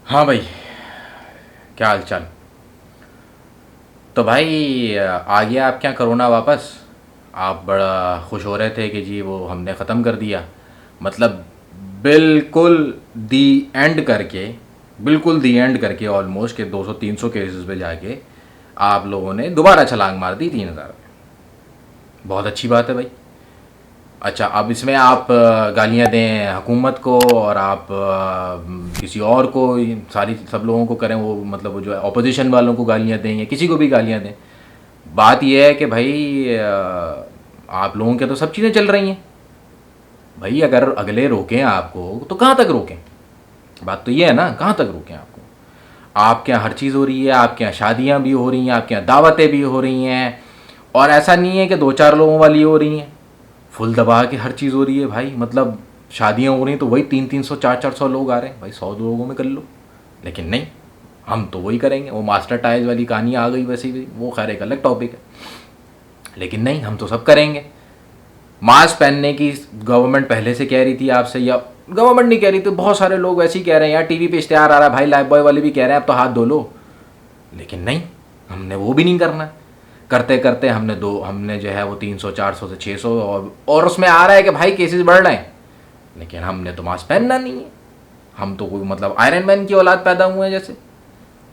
हाँ भाई, क्या हाल चाल। तो भाई आ गया आपके यहाँ कोरोना वापस। आप बड़ा खुश हो रहे थे कि जी वो हमने ख़त्म कर दिया। मतलब बिल्कुल दी एंड करके, बिल्कुल दी एंड करके ऑलमोस्ट के 200-300 केसेस पे जाके आप लोगों ने दोबारा छलांग मार दी 3,000 पे। बहुत अच्छी बात है भाई। अच्छा, अब इसमें आप गालियाँ दें हुकूमत को और आप किसी और को, सारी सब लोगों को करें वो, मतलब वो जो है अपोजिशन वालों को गालियाँ दें या किसी को भी गालियाँ दें। बात यह है कि भाई आप लोगों के तो सब चीज़ें चल रही हैं। भाई अगर अगले रोकें आपको तो कहाँ तक रोकें। बात तो ये है ना, कहाँ तक रोकें आपको। आपके यहाँ हर चीज़ हो रही है, आपके यहाँ शादियाँ भी हो रही हैं, आपके यहाँ दावतें भी हो रही हैं। और ऐसा नहीं है कि दो चार लोगों वाली हो रही हैं, फुल दबा के हर चीज़ हो रही है भाई। मतलब शादियाँ हो रही हैं तो वही 300-300 400-400 लोग आ रहे हैं भाई, 100 लोगों में कर लो। लेकिन नहीं, हम तो वही करेंगे। वो मास्टर टाइज वाली कहानी आ गई वैसी भी, वो खैर एक अलग टॉपिक है। लेकिन नहीं, हम तो सब करेंगे। मास्क पहनने की गवर्नमेंट पहले से कह रही थी आपसे, या गवर्नमेंट नहीं कह रही थी, बहुत सारे लोग वैसे ही कह रहे हैं यार, टीवी पे इश्तेहार आ रहा है भाई, लाइफ बॉय वाले भी कह रहे हैं अब तो हाथ धो लो। लेकिन नहीं, हमने वो भी नहीं करना। करते करते हमने जो है वो 300-400 से 600, और उसमें आ रहा है कि भाई केसेस बढ़ रहे हैं। लेकिन हमने तो मास्क पहनना नहीं है। हम तो कोई मतलब आयरन मैन की औलाद पैदा हुए हैं जैसे।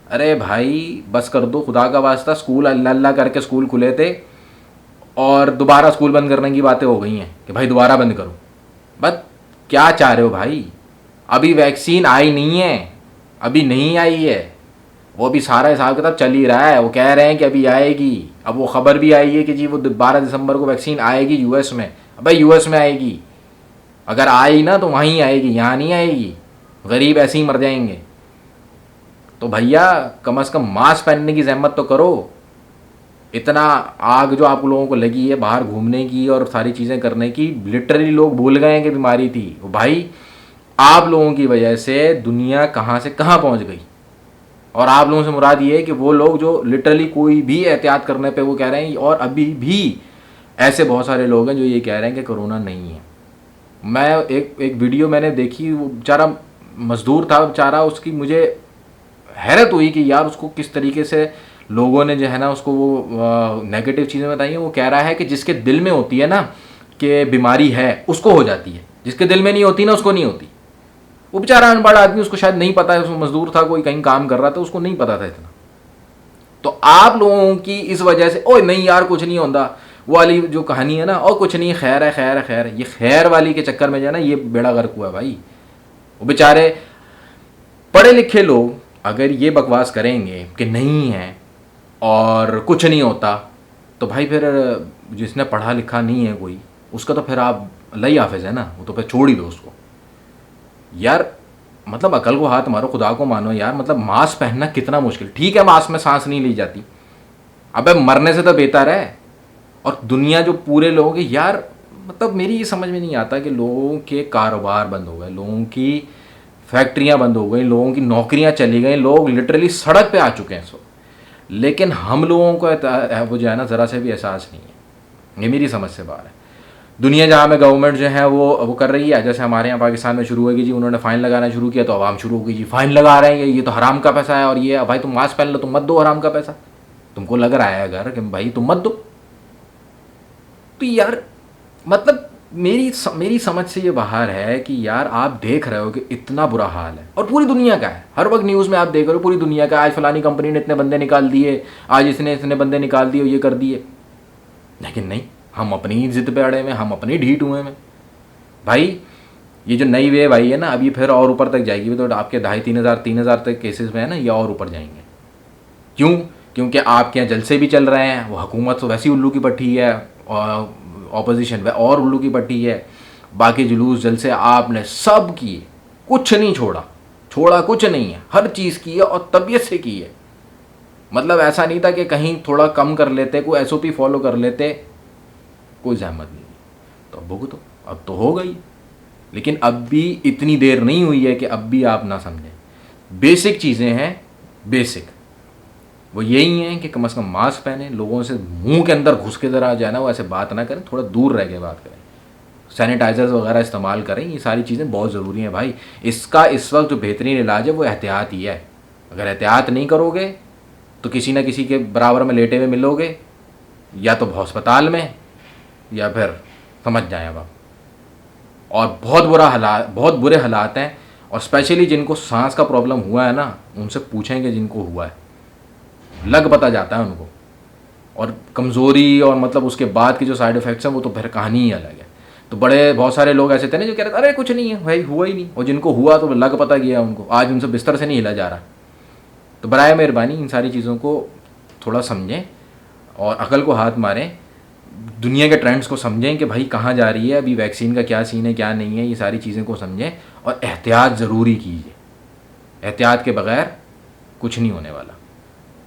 अरे भाई बस कर दो खुदा का वास्ता। स्कूल अल्लाह अल्लाह करके स्कूल खुले थे और दोबारा स्कूल बंद करने की बातें हो गई हैं कि भाई दोबारा बंद करो। बस क्या चाह रहे हो भाई। अभी वैक्सीन आई नहीं है, अभी नहीं आई है। वो भी सारा हिसाब किताब चल ही रहा है। वो कह रहे हैं कि अभी आएगी। अब वो खबर भी आई है कि जी वो 12 दिसंबर को वैक्सीन आएगी यूएस में। अबे यूएस में आएगी, अगर आई ना तो वहीं आएगी, यहाँ नहीं आएगी। गरीब ऐसे ही मर जाएंगे। तो भैया कम से कम मास्क पहनने की जहमत तो करो। इतना आग जो आप लोगों को लगी है बाहर घूमने की और सारी चीज़ें करने की, लिटरली लोग भूल गए हैं कि बीमारी थी। भाई आप लोगों की वजह से दुनिया कहाँ से कहाँ पहुँच गई। और आप लोगों से मुराद ये है कि वो लोग जो लिटरली कोई भी एहतियात करने पे वो कह रहे हैं, और अभी भी ऐसे बहुत सारे लोग हैं जो ये कह रहे हैं कि कोरोना नहीं है। मैं एक एक वीडियो मैंने देखी, वो बेचारा मजदूर था बेचारा, उसकी मुझे हैरत हुई कि यार उसको किस तरीके से लोगों ने जो है ना उसको वो नेगेटिव चीज़ें बताई हैं। वो कह रहा है कि जिसके दिल में होती है ना कि बीमारी है उसको हो जाती है, जिसके दिल में नहीं होती ना उसको नहीं होती। वो बेचारा अनपढ़ आदमी, उसको शायद नहीं पता है, उसको मजदूर था कोई, कहीं काम कर रहा था, उसको नहीं पता था इतना। तो आप लोगों की इस वजह से ओए नहीं यार कुछ नहीं होता, वो वाली जो कहानी है ना, और कुछ नहीं, खैर है खैर है खैर है, ये खैर वाली के चक्कर में जो है ना ये बेड़ा गर्क हुआ है भाई। वो बेचारे पढ़े लिखे लोग अगर ये बकवास करेंगे कि नहीं है और कुछ नहीं होता, तो भाई फिर जिसने पढ़ा लिखा नहीं है कोई, उसका तो फिर आप अल्लाह ही हाफिज़ है ना, वो तो फिर छोड़ ही दो उसको। यार मतलब अकल को हाथ मारो, खुदा को मानो यार। मतलब मास्क पहनना कितना मुश्किल। ठीक है मास्क में सांस नहीं ली जाती, अबे मरने से तो बेहतर है। और दुनिया जो पूरे लोगों के यार, मतलब मेरी ये समझ में नहीं आता कि लोगों के कारोबार बंद हो गए, लोगों की फैक्ट्रियां बंद हो गई, लोगों की नौकरियां चली गई, लोग लिटरली सड़क पे आ चुके हैं इस वक्त। लेकिन हम लोगों को वो जो है ना ज़रा से भी एहसास नहीं है। ये मेरी समझ से बाहर है। दुनिया जहाँ में गवर्नमेंट जो है वो कर रही है, जैसे हमारे यहाँ पाकिस्तान में शुरू होगी जी, उन्होंने फ़ाइन लगाना शुरू किया तो आवाम शुरू हो गई जी फ़ाइन लगा रहे हैं, ये तो हराम का पैसा है, और ये भाई तुम मास्क पहन लो, तुम मत दो हराम का पैसा। तुमको लग रहा है अगर कि भाई तुम मत दो, तो यार मतलब मेरी समझ से ये बाहर है कि यार आप देख रहे हो कि इतना बुरा हाल है, और पूरी दुनिया का है। हर वक्त न्यूज़ में आप देख रहे हो पूरी दुनिया का, आज फलानी कंपनी ने इतने बंदे निकाल दिए, आज इसने इतने बंदे निकाल दिए, ये कर दिए। लेकिन नहीं, हम अपनी ही जिद पे अड़े हुए, हम अपनी ढीठ हुए में भाई। ये जो नई वेव आई है ना, अब ये फिर और ऊपर तक जाएगी। तो आपके 2,500-3,000 तक केसेस में है ना, ये और ऊपर जाएंगे। क्यों? क्योंकि आपके यहाँ जलसे भी चल रहे हैं, वो हुकूमत तो वैसी उल्लू की पट्टी है, और ऑपोजिशन वह और उल्लू की पट्टी है। बाकी जुलूस जलसे आपने सब किए, कुछ नहीं छोड़ा, छोड़ा कुछ नहीं है, हर चीज़ की है और तबीयत से की है। मतलब ऐसा नहीं था कि कहीं थोड़ा कम कर लेते, कोई एसओपी फॉलो कर लेते, कोई जहमत नहीं। तो अब भुगतो, अब तो हो गई। लेकिन अब भी इतनी देर नहीं हुई है कि अब भी आप ना समझें। बेसिक चीज़ें हैं, बेसिक वो यही है कि कम से कम मास्क पहने, लोगों से मुंह के अंदर घुस के ज़रा जाना वो ऐसे बात ना करें, थोड़ा दूर रह के बात करें। सैनिटाइज़र्स वगैरह इस्तेमाल करें, ये सारी चीज़ें बहुत ज़रूरी हैं भाई। इसका इस वक्त जो बेहतरीन इलाज है वो एहतियात ही है। अगर एहतियात नहीं करोगे तो किसी न किसी के बराबर में लेटे हुए मिलोगे, या तो अस्पताल में, या फिर समझ जाएं अब आप। और बहुत बुरे हालात हैं। और स्पेशली जिनको सांस का प्रॉब्लम हुआ है ना, उनसे पूछेंगे जिनको हुआ है, लग पता जाता है उनको। और कमज़ोरी और मतलब उसके बाद की जो साइड इफ़ेक्ट्स हैं वो तो फिर कहानी ही अलग है। तो बहुत सारे लोग ऐसे थे ना जो कह रहे थे अरे कुछ नहीं है भाई, हुआ ही नहीं, और जिनको हुआ तो लग पता गया उनको, आज उनसे बिस्तर से नहीं हिला जा रहा। तो बराए मेहरबानी इन सारी चीज़ों को थोड़ा समझें और अकल को हाथ मारें, दुनिया के ट्रेंड्स को समझें कि भाई कहाँ जा रही है, अभी वैक्सीन का क्या सीन है क्या नहीं है, ये सारी चीज़ें को समझें और एहतियात ज़रूरी कीजिए। एहतियात के बगैर कुछ नहीं होने वाला।